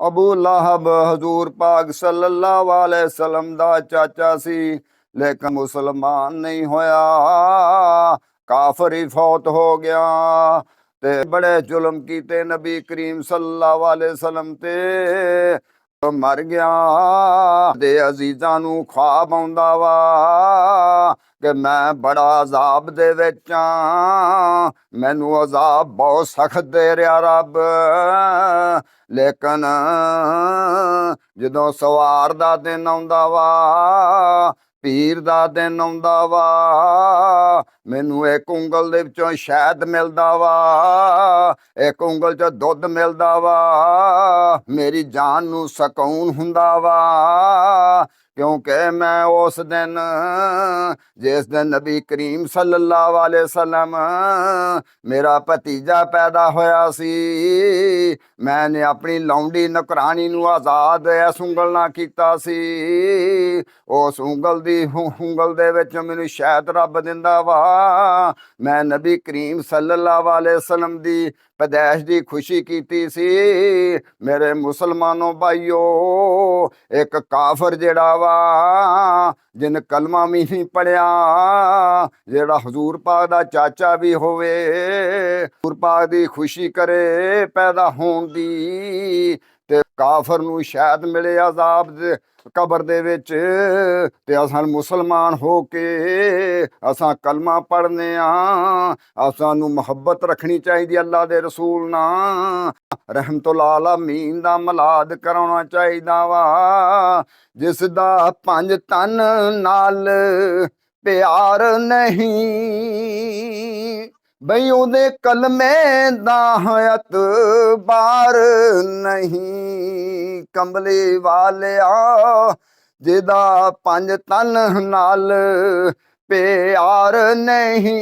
अबू लाहब हजूर पाक सल्लल्लाहु अलैहि वसल्लम दा चाचा सी, लेकिन मुसलमान नहीं होया, काफर ही फौत हो गया। ते बड़े जुल्म कीते नबी करीम सल्लल्लाहु अलैहि वसल्लम ते, मर गया। दे अजीज़ां नू ख्वाब आउंदा वा कि मैं बड़ा अजाब दे विच हां, मैनू अजाब बहुत सख्त दे रहा रब। लेकिन जदों सवार दा दिन आउंदा वा, पीर दा दिन आउंदा वा, मैनू एक उंगल दे विचों शहद मिलदा वा, एक उंगल च दुध मिलदा वा, मेरी जान नू सकून हुंदा वा। क्योंकि मैं उस दिन, जिस दिन नबी करीम सल्लल्लाहु अलैहि वसल्लम मेरा भतीजा पैदा होया सी, मैंने अपनी लौंडी नौकरानी नू आजाद इस उंगल नाल कीता सी। उस उंगल दी उंगल दे विच मैनू शहद रब दिंदा वा। मैं नबी करीम सल्लल्लाहु अलैहि वसल्लम दी पैदाइश दी खुशी कीती सी। मेरे मुसलमानों भाईओ, एक काफर जेड़ा वा, जिन कलमा भी नहीं पढ़िया, जेड़ा हजूर पाक दा चाचा भी होवे, हजूर पाक दी खुशी करे पैदा होण दी, ते काफर नू शहद मिले अजाब दे कबर दे विच, ते असां मुसलमान हो के असां कलमा पढ़ने आ, असां नू मुहब्बत रखनी चाहिदी अल्लाह दे रसूल नाल, रहमतुल आलमीन दा मिलाद कराउणा चाहिदा वा। जिस दा पंज तन नाल प्यार नहीं, बई ओदे कलमे दा एतबार नहीं। कमली वालिया, जिदा पंज तन नाल प्यार नहीं,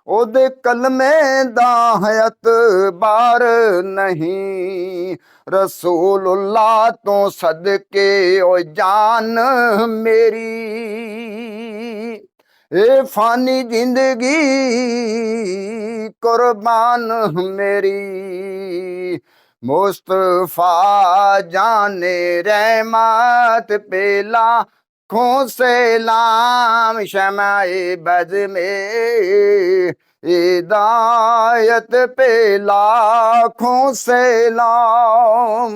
ओदे कलमे दा एतबार नहीं। रसूलुल्लाह तो सदके ओ जान मेरी, ए फानी जिंदगी कुर्बान मेरी। मुस्तफा जाने रहमत पेला खो सलाम, शमाए बज में हिदायत पे लाखों सलाम।